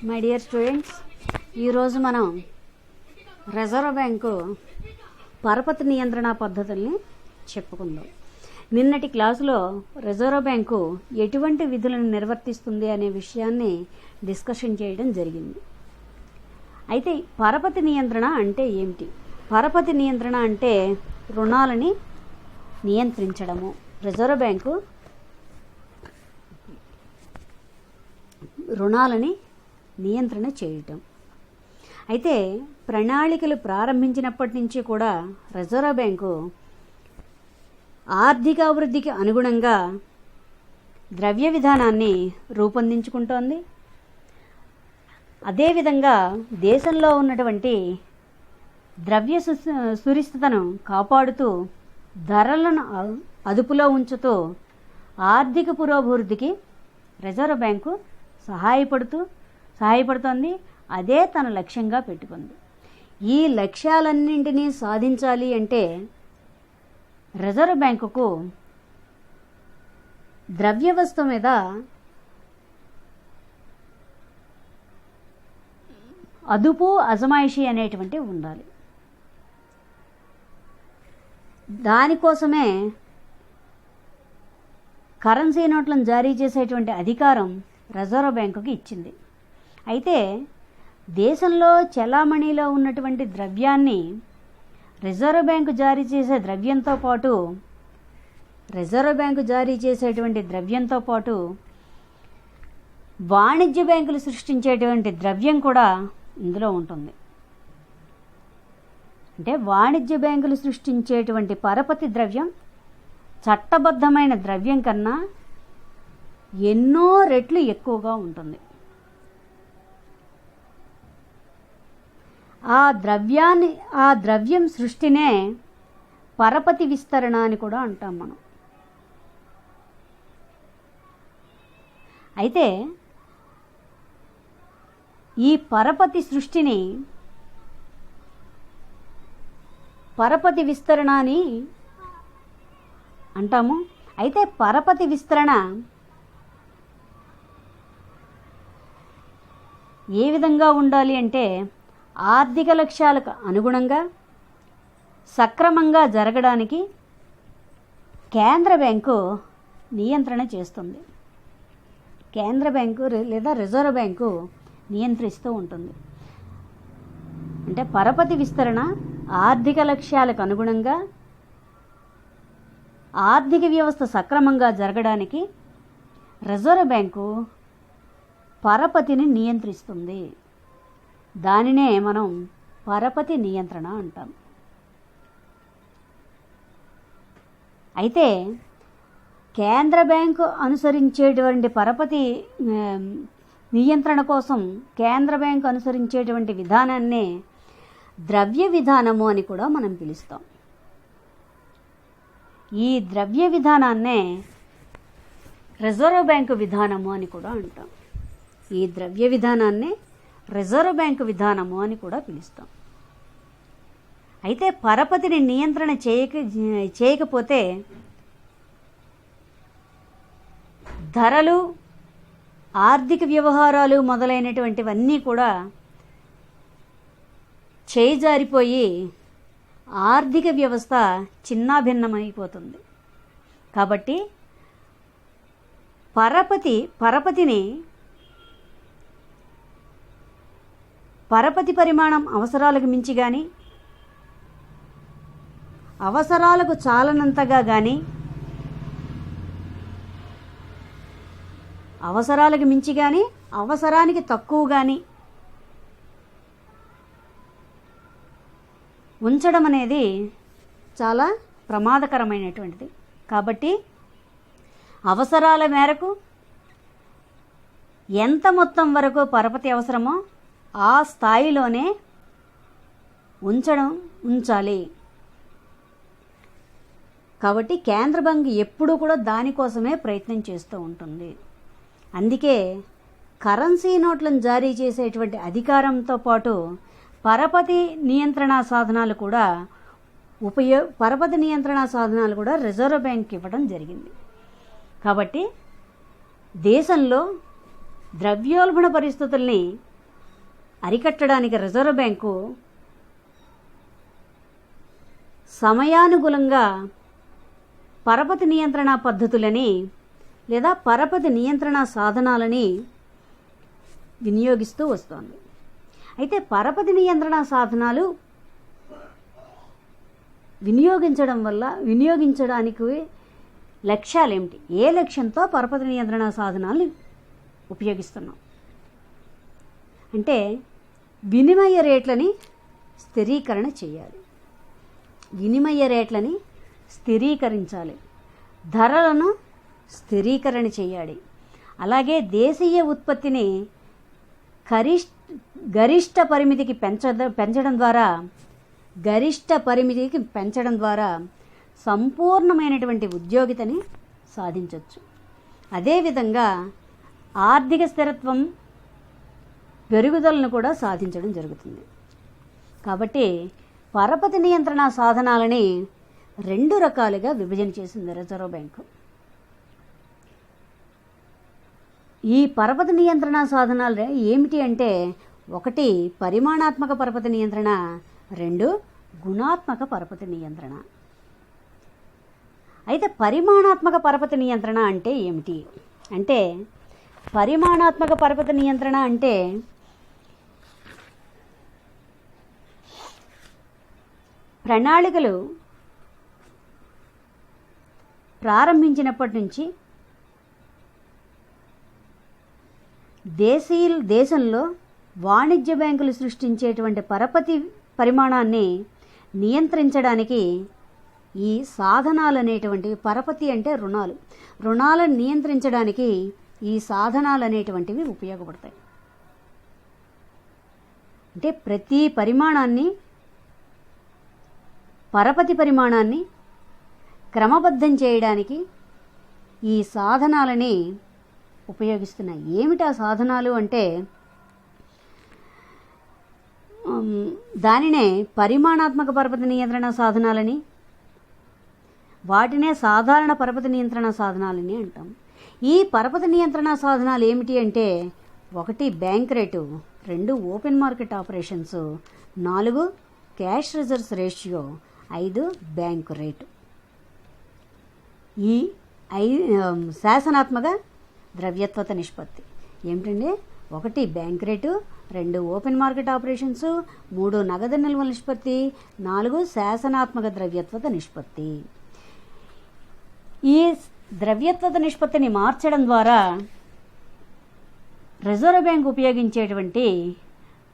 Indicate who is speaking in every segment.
Speaker 1: My dear students, ఈరోజు మనం reserve bank పరపతి నియంత్రణ పద్ధతుల్ని చెప్పుకుందాం. నిన్నటి క్లాసులో రిజర్వ్ బ్యాంకు ఎటువంటి విధులను నిర్వర్తిస్తుంది అనే విషయాన్ని డిస్కషన్ చేయడం జరిగింది. అయితే పరపతి నియంత్రణ అంటే ఏమిటి? పరపతి నియంత్రణ అంటే రుణాలని నియంత్రించడము. రిజర్వ్ బ్యాంకు రుణాలని నియంత్రణ చేయటం. అయితే ప్రణాళికలు ప్రారంభించినప్పటి నుంచి కూడా రిజర్వ్ బ్యాంకు ఆర్థికాభివృద్ధికి అనుగుణంగా ద్రవ్య విధానాన్ని రూపొందించుకుంటోంది. అదేవిధంగా దేశంలో ఉన్నటువంటి ద్రవ్య సుస్థిరతను కాపాడుతూ ధరలను అదుపులో ఉంచుతూ ఆర్థిక పురోభివృద్ధికి రిజర్వ్ బ్యాంకు సహాయపడుతోంది. అదే తన లక్ష్యంగా పెట్టుకుంది. ఈ లక్ష్యాలన్నింటినీ సాధించాలి అంటే రిజర్వ్ బ్యాంకుకు ద్రవ్య వ్యవస్థ మీద అదుపు అజమాయిషీ అనేటువంటివి ఉండాలి. దానికోసమే కరెన్సీ నోట్లను జారీ చేసేటువంటి అధికారం రిజర్వ్ బ్యాంకుకి ఇచ్చింది. అయితే దేశంలో చలామణిలో ఉన్నటువంటి ద్రవ్యాన్ని రిజర్వ్ బ్యాంకు జారీ చేసే ద్రవ్యంతో పాటు వాణిజ్య బ్యాంకులు సృష్టించేటువంటి ద్రవ్యం కూడా ఇందులో ఉంటుంది. అంటే వాణిజ్య బ్యాంకులు సృష్టించేటువంటి పరపతి ద్రవ్యం చట్టబద్ధమైన ద్రవ్యం కన్నా ఎన్నో రెట్లు ఎక్కువగా ఉంటుంది. ఆ ద్రవ్యం సృష్టినే పరపతి విస్తరణ అని కూడా అంటాం మనం. అయితే ఈ పరపతి సృష్టిని పరపతి విస్తరణ అని అంటాము. అయితే పరపతి విస్తరణ ఏ విధంగా ఉండాలి అంటే ఆర్థిక లక్ష్యాలకు అనుగుణంగా సక్రమంగా జరగడానికి కేంద్ర బ్యాంకు నియంత్రణ చేస్తుంది. కేంద్ర బ్యాంకు లేదా రిజర్వ్ బ్యాంకు నియంత్రిస్తూ ఉంటుంది. అంటే పరపతి విస్తరణ ఆర్థిక లక్ష్యాలకు అనుగుణంగా ఆర్థిక వ్యవస్థ సక్రమంగా జరగడానికి రిజర్వ్ బ్యాంకు పరపతిని నియంత్రిస్తుంది. దానినే మనం పరపతి నియంత్రణ అంటాం. అయితే కేంద్ర బ్యాంకు అనుసరించేటువంటి పరపతి నియంత్రణ కోసం కేంద్ర బ్యాంకు అనుసరించేటువంటి విధానాన్నే ద్రవ్య విధానము అని కూడా మనం పిలుస్తాం. ఈ ద్రవ్య విధానాన్నే రిజర్వ్ బ్యాంకు విధానము అని కూడా అంటాం. ఈ ద్రవ్య విధానాన్నే రిజర్వ్ బ్యాంకు విధానము అని కూడా పిలుస్తాం. అయితే పరపతిని నియంత్రణ చేయకపోతే ధరలు, ఆర్థిక వ్యవహారాలు మొదలైనటువంటివన్నీ కూడా చేజారిపోయి ఆర్థిక వ్యవస్థ చిన్నాభిన్నమైపోతుంది. కాబట్టి పరపతి పరిమాణం అవసరాలకు మించి కానీ అవసరాలకు చాలనంతగా కానీ అవసరాలకు మించి కానీ అవసరానికి తక్కువ కానీ ఉంచడం అనేది చాలా ప్రమాదకరమైనటువంటిది. కాబట్టి అవసరాల మేరకు ఎంత మొత్తం వరకు పరపతి అవసరమో ఆ స్థాయిలోనే ఉంచాలి. కాబట్టి కేంద్ర బ్యాంకు ఎప్పుడూ కూడా దానికోసమే ప్రయత్నం చేస్తూ ఉంటుంది. అందుకే కరెన్సీ నోట్లను జారీ చేసేటువంటి అధికారంతో పాటు పరపతి నియంత్రణ సాధనాలు కూడా రిజర్వ్ బ్యాంక్ ఇవ్వడం జరిగింది. కాబట్టి దేశంలో ద్రవ్యోల్బణ పరిస్థితుల్ని అరికట్టడానికి రిజర్వ్ బ్యాంకు సమయానుగుణంగా పరపతి నియంత్రణ పద్ధతులని లేదా పరపతి నియంత్రణ సాధనాలని వినియోగిస్తూ వస్తోంది. అయితే పరపతి నియంత్రణ సాధనాలు వినియోగించడానికి లక్ష్యాలు ఏమిటి? ఏ లక్ష్యంతో పరపతి నియంత్రణ సాధనాలను ఉపయోగిస్తున్నాం అంటే వినిమయ రేట్లని స్థిరీకరణ చేయాలి, వినిమయ రేట్లని స్థిరీకరించాలి, ధరలను స్థిరీకరణ చేయాలి. అలాగే దేశీయ ఉత్పత్తిని గరిష్ట పరిమితికి పెంచడం ద్వారా సంపూర్ణమైనటువంటి ఉద్యోగితని సాధించవచ్చు. అదేవిధంగా ఆర్థిక స్థిరత్వం పెరుగుదలను కూడా సాధించడం జరుగుతుంది. కాబట్టి పరపతి నియంత్రణ సాధనాలని 2 రకాలుగా విభజన చేసింది రిజర్వ్ బ్యాంకు. ఈ పరపతి నియంత్రణ సాధనాలు ఏమిటి అంటే 1 పరిమాణాత్మక పరపతి నియంత్రణ, 2 గుణాత్మక పరపతి నియంత్రణ. అయితే పరిమాణాత్మక పరపతి నియంత్రణ అంటే ఏమిటి అంటే పరిమాణాత్మక పరపతి నియంత్రణ అంటే ప్రణాళికలు ప్రారంభించినప్పటి నుంచి దేశంలో వాణిజ్య బ్యాంకులు సృష్టించేటువంటి పరపతి పరిమాణాన్ని నియంత్రించడానికి ఈ సాధనాలు అనేటువంటివి, పరపతి అంటే రుణాలను నియంత్రించడానికి ఈ సాధనాలు అనేటువంటివి ఉపయోగపడతాయి. అంటే ప్రతి పరపతి పరిమాణాన్ని క్రమబద్ధం చేయడానికి ఈ సాధనాలని ఉపయోగిస్తున్నాయి. ఏమిటా సాధనాలు అంటే దానినే పరిమాణాత్మక పరపతి నియంత్రణ సాధనాలని, వాటినే సాధారణ పరపతి నియంత్రణ సాధనాలని అంటాం. ఈ పరపతి నియంత్రణ సాధనాలు ఏమిటి అంటే 1 bank rate, 2 open market operations, 4 cash reserves ratio, 5 bank rate. ఈ శాసనాత్మక ద్రవ్యత్వత నిష్పత్తి ఏమిటండి? 1 bank rate, 2 open market operations, 3 నగదు నిల్వల నిష్పత్తి, 4 శాసనాత్మక ద్రవ్యత్వత నిష్పత్తి. ఈ ద్రవ్యత్వత నిష్పత్తిని మార్చడం ద్వారా రిజర్వ్ బ్యాంక్ ఉపయోగించేటువంటి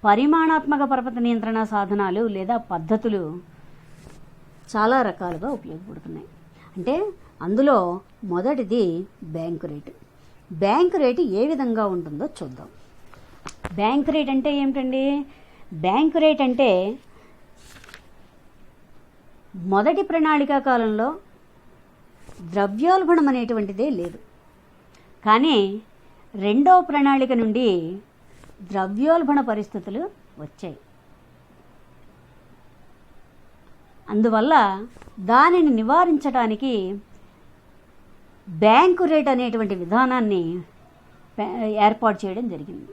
Speaker 1: పరిమాణాత్మక పరపతి నియంత్రణ సాధనాలు లేదా పద్ధతులు చాలా రకాలుగా ఉపయోగపడుతున్నాయి. అంటే అందులో మొదటిది బ్యాంకు రేటు. బ్యాంకు రేటు ఏ విధంగా ఉంటుందో చూద్దాం. బ్యాంకు రేట్ అంటే ఏమిటండి? బ్యాంకు రేట్ అంటే మొదటి ప్రణాళికా కాలంలో ద్రవ్యోల్బణం అనేటువంటిదే లేదు, కానీ 2వ ప్రణాళిక నుండి ద్రవ్యోల్బణ పరిస్థితులు వచ్చాయి. అందువల్ల దానిని నివారించడానికి బ్యాంకు రేట్ అనేటువంటి విధానాన్ని ఏర్పాటు చేయడం జరిగింది.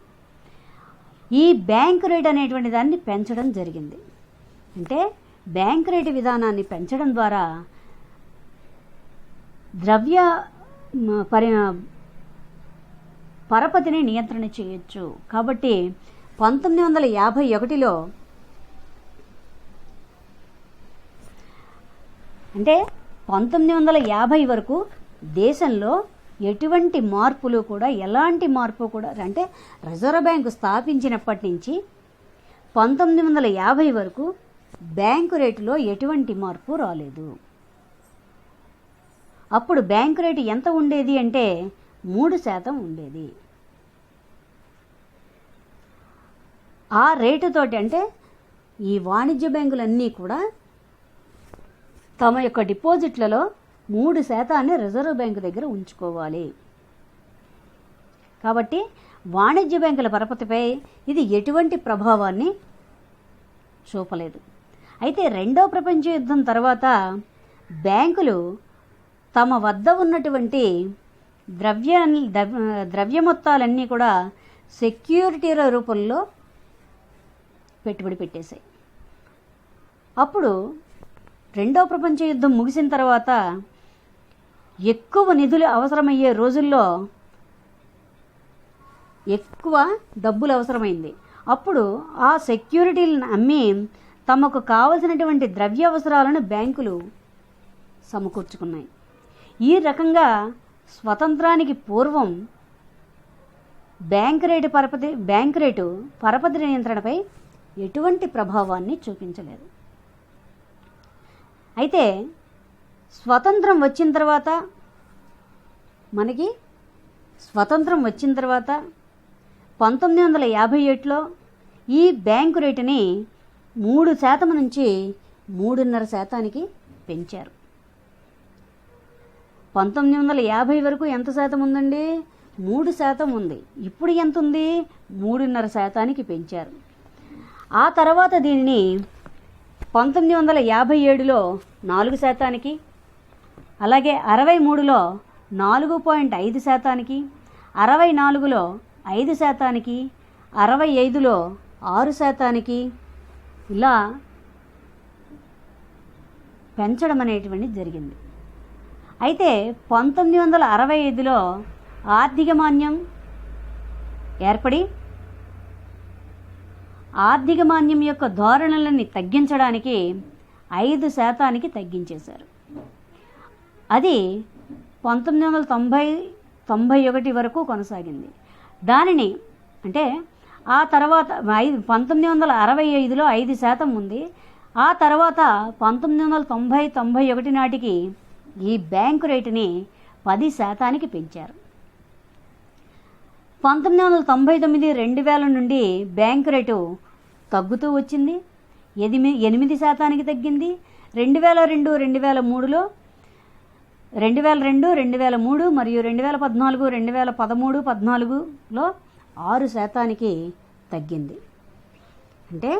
Speaker 1: ఈ బ్యాంకు రేట్ అనేటువంటి దాన్ని పెంచడం జరిగింది. అంటే బ్యాంకు రేటు విధానాన్ని పెంచడం ద్వారా పరపతిని నియంత్రణ చేయొచ్చు. కాబట్టి 1951లో అంటే 1950 వరకు దేశంలో ఎటువంటి మార్పులు కూడా, ఎలాంటి మార్పు కూడా, అంటే రిజర్వ్ బ్యాంకు స్థాపించినప్పటి నుంచి 1950 వరకు బ్యాంకు రేటులో ఎటువంటి మార్పు రాలేదు. అప్పుడు బ్యాంకు రేటు ఎంత ఉండేది అంటే 3% ఉండేది. ఆ రేటుతోటి అంటే ఈ వాణిజ్య బ్యాంకులన్నీ కూడా తమ యొక్క డిపాజిట్లలో 3% రిజర్వ్ బ్యాంకు దగ్గర ఉంచుకోవాలి. కాబట్టి వాణిజ్య బ్యాంకుల పరపతిపై ఇది ఎటువంటి ప్రభావాన్ని చూపలేదు. అయితే 2వ ప్రపంచ యుద్ధం తర్వాత బ్యాంకులు తమ వద్ద ఉన్నటువంటి ద్రవ్య మొత్తాలన్నీ కూడా సెక్యూరిటీల రూపంలో పెట్టుబడి పెట్టేశాయి. అప్పుడు రెండో ప్రపంచ యుద్ధం ముగిసిన తర్వాత ఎక్కువ నిధులు అవసరమయ్యే రోజుల్లో ఎక్కువ డబ్బులు అవసరమైంది. అప్పుడు ఆ సెక్యూరిటీలను అమ్మి తమకు కావలసినటువంటి ద్రవ్య అవసరాలను బ్యాంకులు సమకూర్చుకున్నాయి. ఈ రకంగా స్వతంత్రానికి పూర్వం బ్యాంక్ రేటు పరపతి నియంత్రణపై ఎటువంటి ప్రభావాన్ని చూపించలేదు. అయితే స్వతంత్రం వచ్చిన తర్వాత 1957లో ఈ బ్యాంకు రేటుని 3% నుంచి 3.5% పెంచారు. 1950 వరకు ఎంత శాతం ఉందండి? 3% ఉంది. ఇప్పుడు ఎంత ఉంది? 3.5% పెంచారు. ఆ తర్వాత దీనిని 1957లో 4%, అలాగే 63లో 4.5%, 64లో 5%, 65లో 6% ఇలా పెంచడం అనేటువంటిది జరిగింది. అయితే 1965లో ఆర్థిక మాంద్యం ఏర్పడి ఆర్థిక మాంద్యం యొక్క ధోరణులని తగ్గించడానికి 5%కి తగ్గించేశారు. అది 1991 వరకు కొనసాగింది. దానిని అంటే ఆ తర్వాత 1965లో 5% ఉంది. ఆ తర్వాత 1990-91 నాటికి ఈ బ్యాంకు రేటుని 10%కి పెంచారు. 1999-2000 నుండి బ్యాంకు రేటు తగ్గుతూ వచ్చింది. 8%కి తగ్గింది. 2002-2003లో 2002, 2003 మరియు 2014, 2013-14లో 6%కి తగ్గింది. అంటే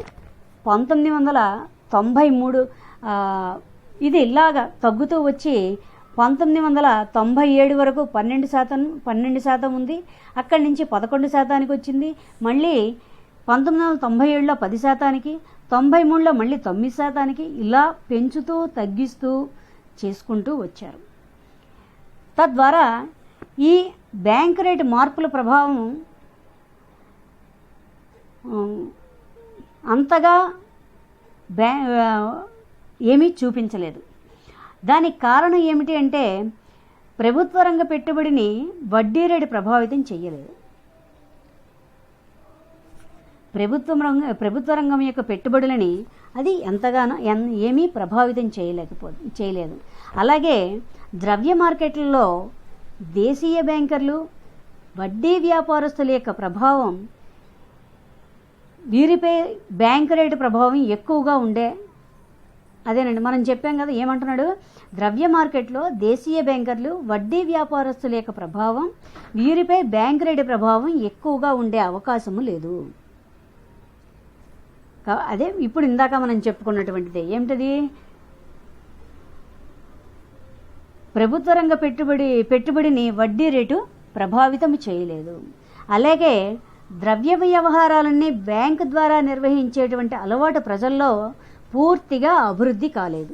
Speaker 1: 1993 ఇది ఇలాగా తగ్గుతూ వచ్చి 1997 వరకు 12% ఉంది. అక్కడి నుంచి 11%కి వచ్చింది. మళ్ళీ 1997లో 10%కి, 93లో మళ్ళీ 9%కి ఇలా పెంచుతూ తగ్గిస్తూ చేసుకుంటూ వచ్చారు. తద్వారా ఈ బ్యాంక్ రేటు మార్పుల ప్రభావం అంతగా ఏమీ చూపించలేదు. దానికి కారణం ఏమిటి అంటే ప్రభుత్వ రంగ పెట్టుబడిని వడ్డీ రేటు ప్రభావితం చేయలేదు. ప్రభుత్వ రంగం యొక్క పెట్టుబడులని అది ఎంతగానో ఏమీ ప్రభావితం చేయలేదు. అలాగే ద్రవ్య మార్కెట్లలో దేశీయ బ్యాంకర్లు, వడ్డీ వ్యాపారస్తుల యొక్క ప్రభావం, వీరిపై బ్యాంకు రేటు ప్రభావం ఎక్కువగా ఉండే. అదేనండి మనం చెప్పాం కదా, ఏమంటున్నాడు? ద్రవ్య మార్కెట్లో దేశీయ బ్యాంకర్లు, వడ్డీ వ్యాపారస్తుల యొక్క ప్రభావం, వీరిపై బ్యాంకు రేటు ప్రభావం ఎక్కువగా ఉండే అవకాశము లేదు. అదే ఇప్పుడు ఇందాక మనం చెప్పుకున్నటువంటిది ఏమిటది? ప్రభుత్వ రంగ పెట్టుబడిని వడ్డీ రేటు ప్రభావితం చేయలేదు. అలాగే ద్రవ్య వ్యవహారాలన్నీ బ్యాంకు ద్వారా నిర్వహించేటువంటి అలవాటు ప్రజల్లో పూర్తిగా అభివృద్ధి కాలేదు.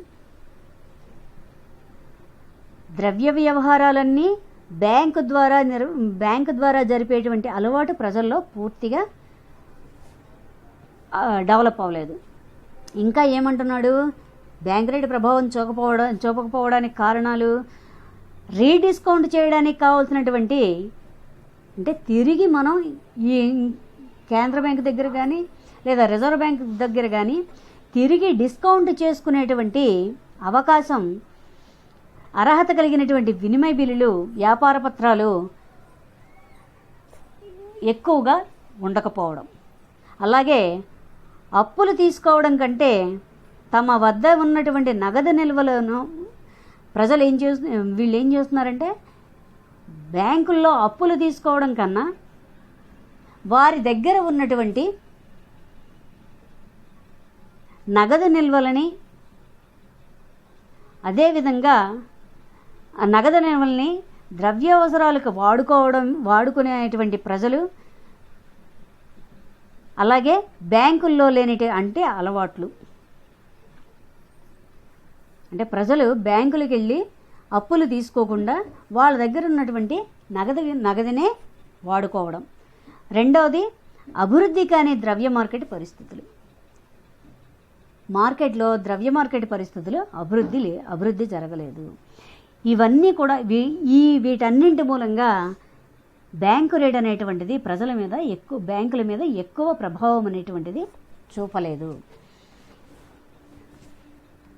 Speaker 1: ద్రవ్య వ్యవహారాలన్నీ బ్యాంకు ద్వారా జరిపేటువంటి అలవాటు ప్రజల్లో పూర్తిగా డెవలప్ అవ్వలేదు. ఇంకా ఏమంటున్నాడు? బ్యాంక్ రేటు ప్రభావం చూపకపోవడానికి కారణాలు, రీడిస్కౌంట్ చేయడానికి కావాల్సినటువంటి, అంటే తిరిగి మనం ఈ కేంద్ర బ్యాంకు దగ్గర కానీ లేదా రిజర్వ్ బ్యాంక్ దగ్గర కానీ తిరిగి డిస్కౌంట్ చేసుకునేటువంటి అవకాశం, అర్హత కలిగినటువంటి వినిమయ బిల్లులు, వ్యాపార పత్రాలు ఎక్కువగా ఉండకపోవడం, అలాగే అప్పులు తీసుకోవడం కంటే తమ వద్ద ఉన్నటువంటి నగదు నిల్వలను వీళ్ళు ఏం చేస్తున్నారంటే బ్యాంకుల్లో అప్పులు తీసుకోవడం కన్నా వారి దగ్గర ఉన్నటువంటి నగదు నిల్వలని, అదేవిధంగా ఆ నగదు నిల్వల్ని ద్రవ్యావసరాలకు వాడుకునేటువంటి ప్రజలు, అలాగే బ్యాంకుల్లో అంటే అలవాట్లు. అంటే ప్రజలు బ్యాంకులకు వెళ్ళి అప్పులు తీసుకోకుండా వాళ్ళ దగ్గర ఉన్నటువంటి నగదునే వాడుకోవడం. రెండవది అభివృద్ధి కాని ద్రవ్య మార్కెట్ పరిస్థితులు. మార్కెట్లో ద్రవ్య మార్కెట్ పరిస్థితులు అభివృద్ధి జరగలేదు. ఇవన్నీ కూడా వీటన్నింటి మూలంగా బ్యాంకు రేట్ అనేటువంటిది బ్యాంకుల మీద ఎక్కువ ప్రభావం అనేటువంటిది చూపలేదు.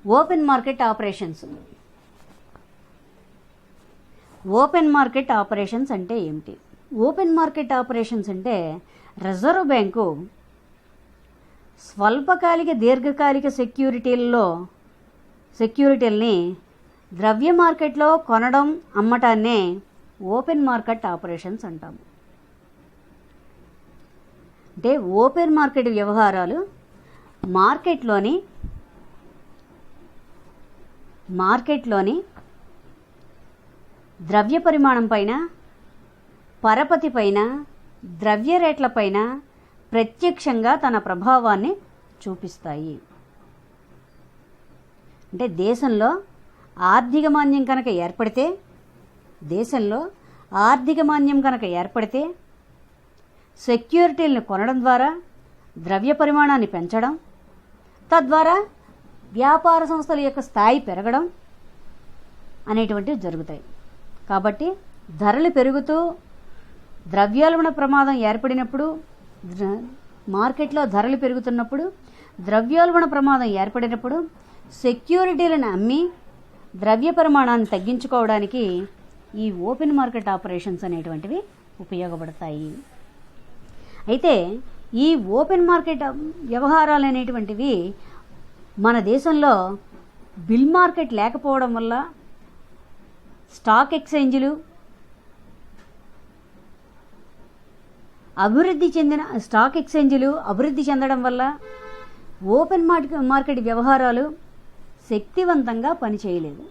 Speaker 1: Open market operations. Open market operations అంటే ఏమిటి? ఓపెన్ మార్కెట్ ఆపరేషన్స్ అంటే రిజర్వ్ బ్యాంకు స్వల్పకాలిక దీర్ఘకాలిక సెక్యూరిటీల్ని ద్రవ్య మార్కెట్లో కొనడం, అమ్మటాన్నే ఓపెన్ మార్కెట్ ఆపరేషన్స్ అంటాము. అంటే ఓపెన్ మార్కెట్ వ్యవహారాలు మార్కెట్లోని ద్రవ్య పరిమాణం పైన, పరపతి పైన, ద్రవ్య రేట్ల పైన ప్రత్యక్షంగా తన ప్రభావాన్ని చూపిస్తాయి. అంటే దేశంలో ఆర్థిక మాంద్యం కనుక ఏర్పడితే సెక్యూరిటీలను కొనడం ద్వారా ద్రవ్య పరిమాణాన్ని పెంచడం, తద్వారా వ్యాపార సంస్థల యొక్క స్థాయి పెరగడం అనేటువంటివి జరుగుతాయి. కాబట్టి ధరలు పెరుగుతూ ద్రవ్యోల్బణ ప్రమాదం ఏర్పడినప్పుడు, మార్కెట్లో ధరలు పెరుగుతున్నప్పుడు, ద్రవ్యోల్బణ ప్రమాదం ఏర్పడినప్పుడు సెక్యూరిటీలను అమ్మి ద్రవ్య పరిమాణాన్ని తగ్గించుకోవడానికి ఈ ఓపెన్ మార్కెట్ ఆపరేషన్స్ అనేటువంటివి ఉపయోగపడతాయి. అయితే ఈ ఓపెన్ మార్కెట్ వ్యవహారాలు అనేటువంటివి మన దేశంలో బిల్ మార్కెట్ లేకపోవడం వల్ల, స్టాక్ ఎక్స్చేంజ్లు అభివృద్ధి చెందడం వల్ల ఓపెన్ మార్కెట్ వ్యవహారాలు శక్తివంతంగా పనిచేయలేదు.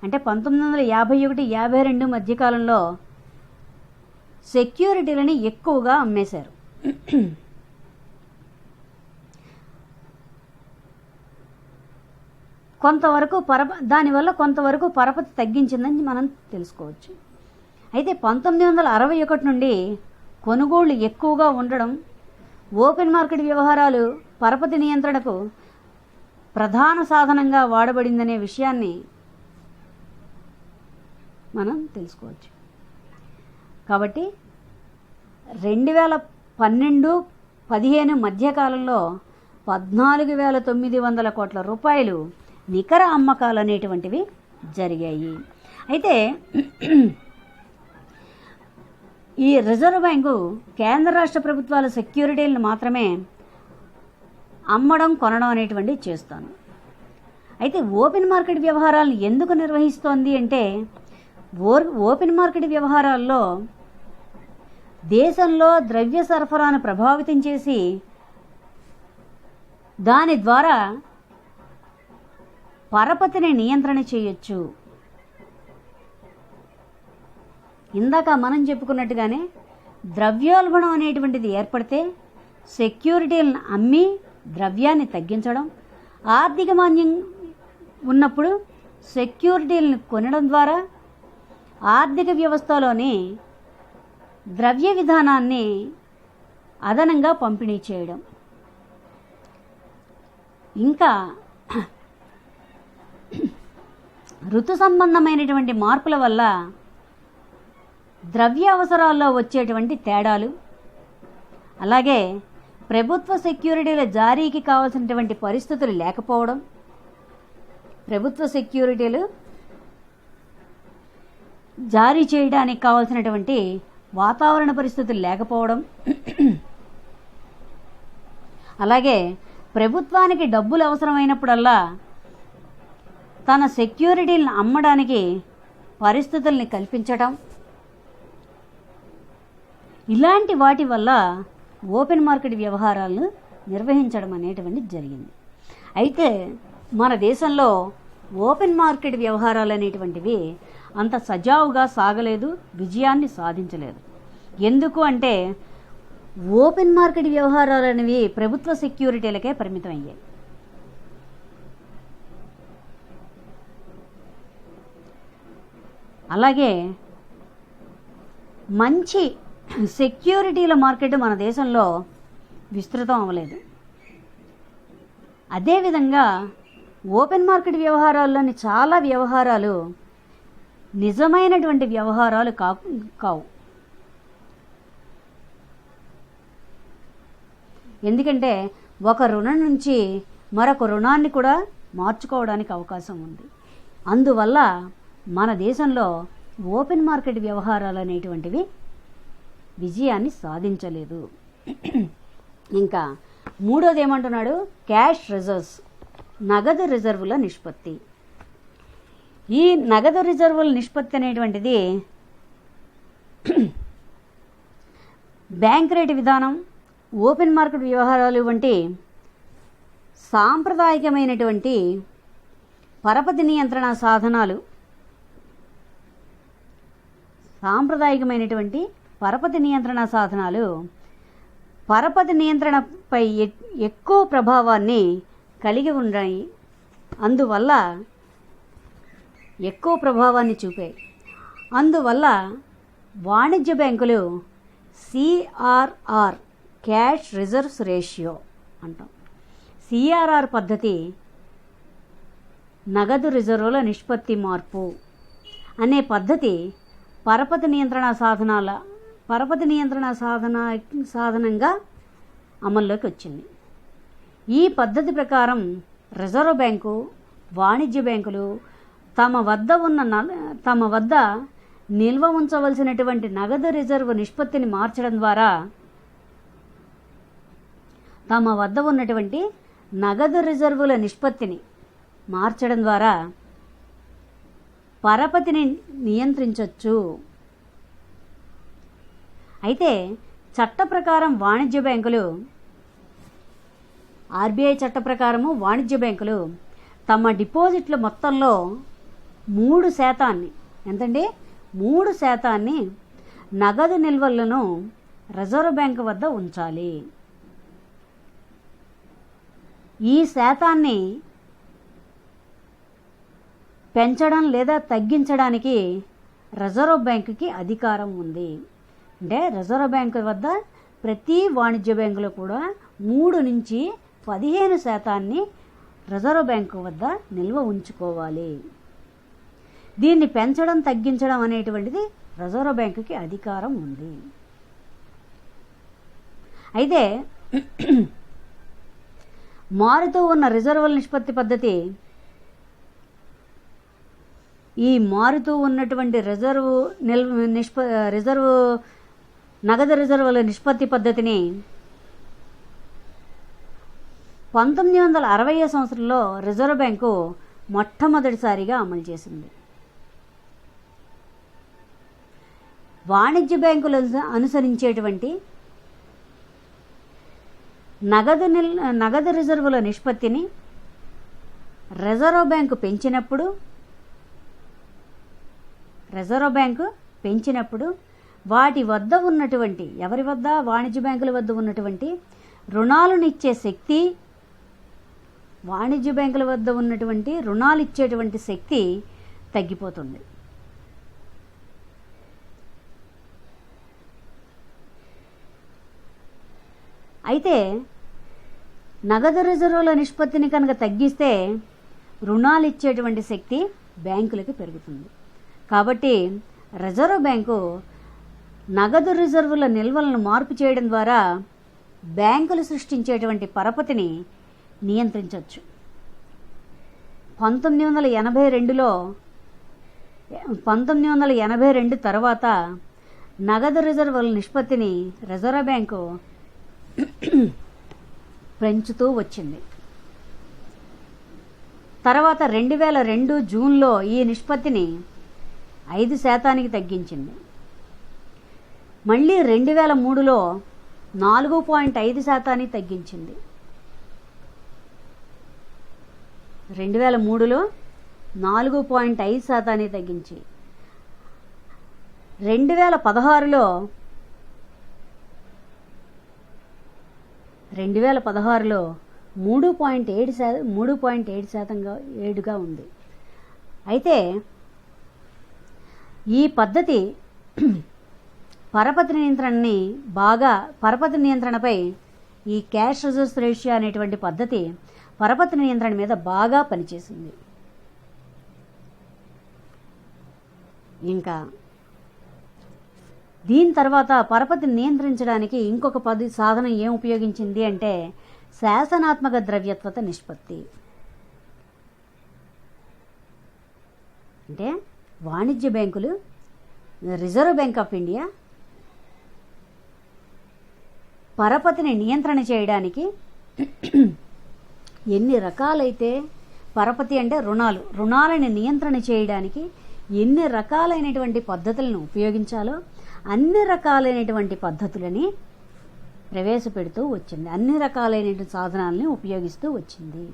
Speaker 1: అంటే 1951-52 మధ్యకాలంలో సెక్యూరిటీలని ఎక్కువగా అమ్మేశారు. దానివల్ల కొంతవరకు పరపతి తగ్గించిందని మనం తెలుసుకోవచ్చు. అయితే 1961 నుండి కొనుగోళ్లు ఎక్కువగా ఉండడం, ఓపెన్ మార్కెట్ వ్యవహారాలు పరపతి నియంత్రణకు ప్రధాన సాధనంగా వాడబడిందనే విషయాన్ని మనం తెలుసుకోవచ్చు. కాబట్టి 2012-15 మధ్యకాలంలో 14,900 కోట్ల రూపాయలు నికర అమ్మకాలు అనేటువంటివి జరిగాయి. అయితే ఈ రిజర్వ్ బ్యాంకు కేంద్ర రాష్ట్ర ప్రభుత్వాల సెక్యూరిటీలను మాత్రమే అమ్మడం, కొనడం అనేటువంటివి చేస్తాను. అయితే ఓపెన్ మార్కెట్ వ్యవహారాలను ఎందుకు నిర్వహిస్తోంది అంటే, ఓపెన్ మార్కెట్ వ్యవహారాల్లో దేశంలో ద్రవ్య సరఫరాను ప్రభావితం చేసి దాని ద్వారా పరపతిని నియంత్రణ చేయొచ్చు. ఇందాక మనం చెప్పుకున్నట్టుగానే ద్రవ్యోల్బణం అనేటువంటిది ఏర్పడితే సెక్యూరిటీలను అమ్మి ద్రవ్యాన్ని తగ్గించడం, ఆర్థిక మాంద్యం ఉన్నప్పుడు సెక్యూరిటీలను కొనడం ద్వారా ఆర్థిక వ్యవస్థలోని ద్రవ్య విధానాన్ని అదనంగా పంపిణీ చేయడం, ఇంకా ఋతు సంబంధమైనటువంటి మార్పుల వల్ల ద్రవ్య అవసరాల్లో వచ్చేటువంటి తేడాలు, అలాగే ప్రభుత్వ సెక్యూరిటీల జారీకి కావాల్సినటువంటి పరిస్థితులు లేకపోవడం, ప్రభుత్వ సెక్యూరిటీలు జారీ చేయడానికి కావాల్సినటువంటి వాతావరణ పరిస్థితులు లేకపోవడం, అలాగే ప్రభుత్వానికి డబ్బులు అవసరమైనప్పుడల్లా తన సెక్యూరిటీలను అమ్మడానికి పరిస్థితుల్ని కల్పించడం, ఇలాంటి వాటి వల్ల ఓపెన్ మార్కెట్ వ్యవహారాలను నిర్వహించడం అనేటువంటిది జరిగింది. అయితే మన దేశంలో ఓపెన్ మార్కెట్ వ్యవహారాలు అనేటువంటివి అంత సజావుగా సాగలేదు, విజయాన్ని సాధించలేదు. ఎందుకు అంటే ఓపెన్ మార్కెట్ వ్యవహారాలు అనేవి ప్రభుత్వ సెక్యూరిటీలకే పరిమితం అయ్యాయి. అలాగే మంచి సెక్యూరిటీల మార్కెట్ మన దేశంలో విస్తృతం అవ్వలేదు. అదేవిధంగా ఓపెన్ మార్కెట్ వ్యవహారాల్లోని చాలా వ్యవహారాలు నిజమైనటువంటి వ్యవహారాలు కావు. ఎందుకంటే ఒక రుణం నుంచి మరొక రుణాన్ని కూడా మార్చుకోవడానికి అవకాశం ఉంది. అందువల్ల మన దేశంలో ఓపెన్ మార్కెట్ వ్యవహారాలు అనేటువంటివి విజయాన్ని సాధించలేదు. ఇంకా మూడోది ఏమంటున్నాడు, క్యాష్ రిజర్వ్స్, నగదు రిజర్వుల నిష్పత్తి. ఈ నగదు రిజర్వుల నిష్పత్తి అనేటువంటిది బ్యాంక్ రేటు విధానం, ఓపెన్ మార్కెట్ వ్యవహారాలు వంటి సాంప్రదాయకమైనటువంటి పరపతి నియంత్రణ సాధనాలు, పరపతి నియంత్రణపై ఎక్కువ ప్రభావాన్ని కలిగి ఉన్నాయి. అందువల్ల ఎక్కువ ప్రభావాన్ని చూపాయి. అందువల్ల వాణిజ్య బ్యాంకులు సిఆర్ఆర్, క్యాష్ రిజర్వ్స్ రేషియో అంటాం. సిఆర్ఆర్ పద్ధతి, నగదు రిజర్వుల నిష్పత్తి మార్పు అనే పద్ధతి పరపతి నియంత్రణ సాధనంగా అమల్లోకి వచ్చింది. ఈ పద్ధతి ప్రకారం రిజర్వ్ బ్యాంకు, వాణిజ్య బ్యాంకులు తమ వద్ద నిల్వ ఉంచవలసినటువంటి నగదు రిజర్వ్ నిష్పత్తిని మార్చడం ద్వారా తమ వద్ద ఉన్నటువంటి నగదు రిజర్వుల నిష్పత్తిని మార్చడం ద్వారా పరపతిని నియంత్రించవచ్చు. అయితే చట్ట ప్రకారం వాణిజ్య బ్యాంకులు, ఆర్బీఐ చట్ట ప్రకారము వాణిజ్య బ్యాంకులు తమ డిపాజిట్ల మొత్తంలో 3% ఎంతండి 3% నగదు నిల్వలను రిజర్వ్ బ్యాంకు వద్ద ఉంచాలి. ఈ శాతాన్ని పెంచడం లేదా తగ్గించడానికి రిజర్వ్ బ్యాంకుకి అధికారం ఉంది. అంటే రిజర్వ్ బ్యాంకు వద్ద ప్రతి వాణిజ్య బ్యాంకులో కూడా 3 నుంచి 15% రిజర్వ్ బ్యాంకు వద్ద నిల్వ ఉంచుకోవాలి. దీన్ని పెంచడం తగ్గించడం అనేటువంటిది రిజర్వ్ బ్యాంకుకి అధికారం ఉంది. అయితే మారుతూ ఉన్న రిజర్వుల నిష్పత్తి పద్ధతి, ఈ మారుతూ ఉన్నటువంటి నగదు రిజర్వుల నిష్పత్తి పద్ధతిని 1960 సంవత్సరంలో రిజర్వ్ బ్యాంకు మొట్టమొదటిసారిగా అమలు చేసింది. వాణిజ్య బ్యాంకులు అనుసరించేటువంటి నగదు రిజర్వుల నిష్పత్తిని రిజర్వ్ బ్యాంకు పెంచినప్పుడు వాటి వద్ద ఉన్నటువంటి, ఎవరి వద్ద, వాణిజ్య బ్యాంకుల వద్ద ఉన్నటువంటి రుణాలను ఇచ్చే శక్తి, వాణిజ్య బ్యాంకుల వద్ద ఉన్నటువంటి రుణాలు ఇచ్చేటువంటి శక్తి తగ్గిపోతుంది. అయితే నగదు రిజర్వుల నిష్పత్తిని కనుక తగ్గిస్తే రుణాలు ఇచ్చేటువంటి శక్తి బ్యాంకులకి పెరుగుతుంది. కాబట్టి రిజర్వ్ బ్యాంకు నగదు రిజర్వుల నిల్వలను మార్పు చేయడం ద్వారా బ్యాంకులు సృష్టించేటువంటి పరపతిని నియంత్రించవచ్చు. 1982 తర్వాత నగదు రిజర్వుల నిష్పత్తిని రిజర్వ్ బ్యాంకు పెంచుతూ వచ్చింది. తర్వాత 2002 జూన్లో ఈ నిష్పత్తిని 5% తగ్గించింది. మళ్ళీ 2003లో 4.5% తగ్గించింది. 2003లో 4.5% తగ్గించి 2016లో 2016లో 3.7%గా ఉంది. అయితే ఈ పద్ధతి పరపతి నియంత్రణపై ఈ క్యాష్ రిజర్వ్స్ రేషియో అనేటువంటి పద్ధతి పరపతి నియంత్రణ మీద బాగా పనిచేసింది. ఇంకా దీని తర్వాత పరపతిని నియంత్రించడానికి ఇంకొక సాధనం ఏం ఉపయోగించింది అంటే శాసనాత్మక ద్రవ్యత్వత నిష్పత్తి. అంటే వాణిజ్య బ్యాంకులు, రిజర్వ్ బ్యాంక్ ఆఫ్ ఇండియా పరపతిని నియంత్రణ చేయడానికి ఎన్ని రకాలైతే పరపతి అంటే రుణాలని నియంత్రణ చేయడానికి ఎన్ని రకాలైనటువంటి పద్ధతులను ఉపయోగించాలో అన్ని రకాలైనటువంటి పద్ధతులని ప్రవేశపెడుతూ వచ్చింది. అన్ని రకాలైనటువంటి సాధనాలని ఉపయోగిస్తూ వచ్చింది.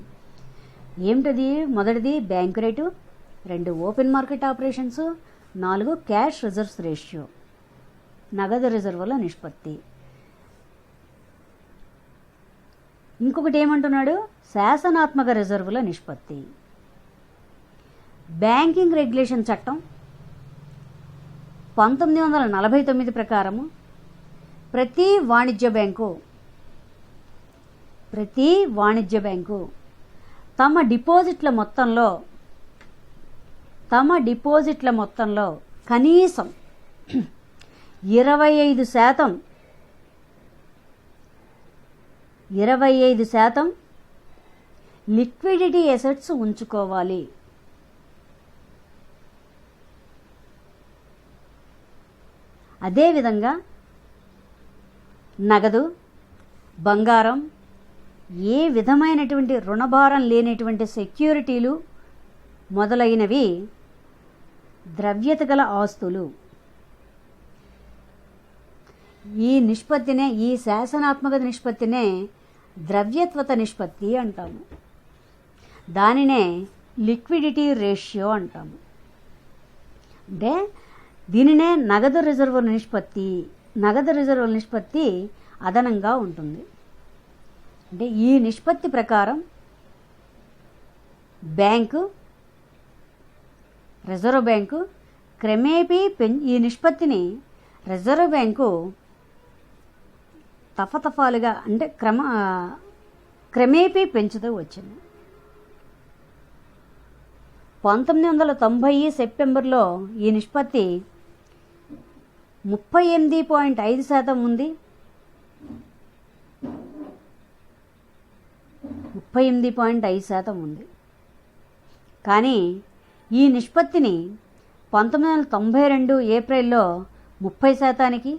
Speaker 1: ఏమిటది? మొదటిది bank rate, 2 open market operations, 4 cash reserves ratio నగదు రిజర్వుల నిష్పత్తి. ఇంకొకటి ఏమంటున్నాడు? శాసనాత్మక రిజర్వుల నిష్పత్తి. బ్యాంకింగ్ రెగ్యులేషన్ చట్టం 1949 ప్రకారము ప్రతి వాణిజ్య బ్యాంకు తమ డిపాజిట్ల మొత్తంలో కనీసం 25% లిక్విడిటీ అసెట్స్ ఉంచుకోవాలి. అదేవిధంగా నగదు, బంగారం, ఏ విధమైనటువంటి రుణభారం లేనటువంటి సెక్యూరిటీలు మొదలైనవి ద్రవ్యత గల ఆస్తులు. ఈ శాసనాత్మక నిష్పత్తినే ద్రవ్యత్వత నిష్పత్తి అంటాము. దానినే లిక్విడిటీ రేషియో అంటాము. అంటే దీనినే నగదు రిజర్వుల నిష్పత్తి అదనంగా ఉంటుంది. అంటే ఈ నిష్పత్తి ప్రకారం రిజర్వ్ బ్యాంకు క్రమేపీ ఈ నిష్పత్తిని రిజర్వ్ బ్యాంకు తఫతఫాలుగా అంటే క్రమేపీ పెంచుతూ వచ్చింది. 1990 సెప్టెంబర్లో ఈ నిష్పత్తి 38.5% ఉంది. 38.5% ఉంది. కానీ ఈ నిష్పత్తిని 1992 ఏప్రిల్లో 30%కి,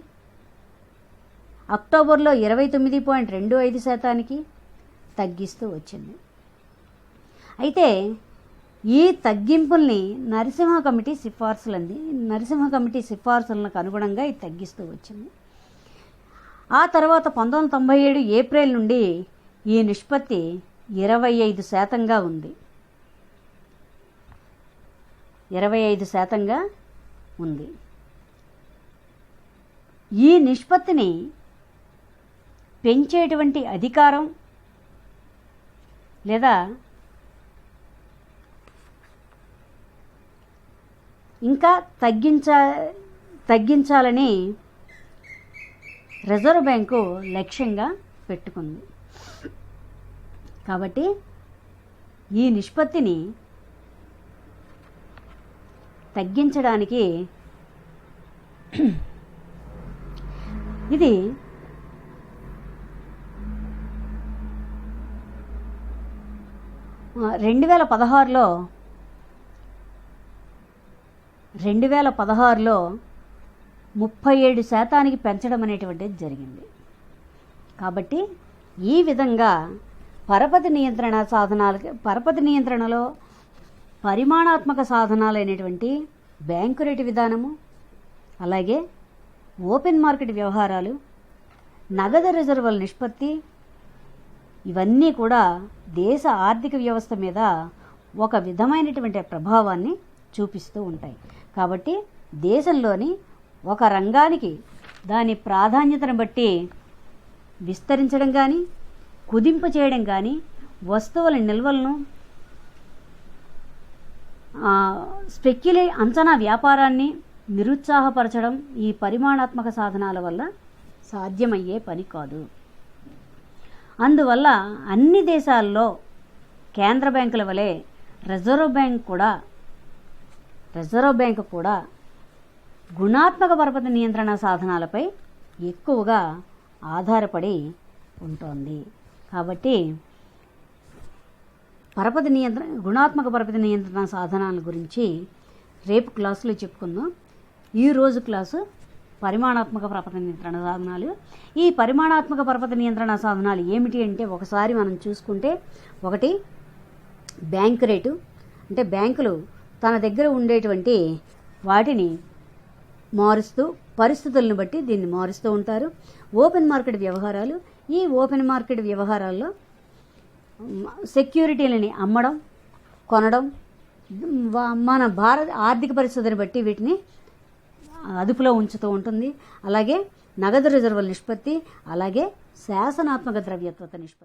Speaker 1: అక్టోబర్లో 29.25%కి తగ్గిస్తూ వచ్చింది. అయితే ఈ తగ్గింపుల్ని నరసింహ కమిటీ సిఫార్సులకు అనుగుణంగా ఇది తగ్గిస్తూ వచ్చింది. ఆ తర్వాత 1997 ఏప్రిల్ నుండి ఈ నిష్పత్తి 25%గా ఉంది. 25%గా ఉంది. ఈ నిష్పత్తిని పెంచేటువంటి అధికారం లేదా ఇంకా తగ్గించాలని రిజర్వ్ బ్యాంకు లక్ష్యంగా పెట్టుకుంది. కాబట్టి ఈ నిష్పత్తిని తగ్గించడానికి ఇది 2016లో 37%కి పెంచడం అనేటువంటిది జరిగింది. కాబట్టి ఈ విధంగా పరపతి నియంత్రణలో పరిమాణాత్మక సాధనాలైనటువంటి బ్యాంకు రేటు విధానము, అలాగే ఓపెన్ మార్కెట్ వ్యవహారాలు, నగదు రిజర్వుల నిష్పత్తి, ఇవన్నీ కూడా దేశ ఆర్థిక వ్యవస్థ మీద ఒక విధమైనటువంటి ప్రభావాన్ని చూపిస్తూ ఉంటాయి. కాబట్టి దేశంలోని ఒక రంగానికి దాని ప్రాధాన్యతను బట్టి విస్తరించడం కానీ, కుదింపు చేయడం కానీ, వస్తువుల నిల్వలను అంచనా వ్యాపారాన్ని నిరుత్సాహపరచడం ఈ పరిమాణాత్మక సాధనాల వల్ల సాధ్యమయ్యే పని కాదు. అందువల్ల అన్ని దేశాల్లో కేంద్ర బ్యాంకుల వలె రిజర్వ్ బ్యాంక్ కూడా గుణాత్మక పరపతి నియంత్రణ సాధనాలపై ఎక్కువగా ఆధారపడి ఉంటుంది. కాబట్టి గుణాత్మక పరపతి నియంత్రణ సాధనాల గురించి రేపు క్లాసులో చెప్పుకుందాం. ఈరోజు క్లాసు పరిమాణాత్మక పరపతి నియంత్రణ సాధనాలు. ఈ పరిమాణాత్మక పరపతి నియంత్రణ సాధనాలు ఏమిటి అంటే ఒకసారి మనం చూసుకుంటే, ఒకటి బ్యాంక్ రేటు, అంటే బ్యాంకులు తన దగ్గర ఉండేటువంటి వాటిని మారుస్తూ పరిస్థితులను బట్టి దీన్ని మారుస్తూ ఉంటారు. ఓపెన్ మార్కెట్ వ్యవహారాలు, ఈ ఓపెన్ మార్కెట్ వ్యవహారాల్లో సెక్యూరిటీలని అమ్మడం, కొనడం, మన భారత ఆర్థిక పరిస్థితిని బట్టి వీటిని అదుపులో ఉంచుతూ ఉంటుంది. అలాగే నగదు రిజర్వుల నిష్పత్తి, అలాగే శాసనాత్మక ద్రవ్యత్వత నిష్పత్తి.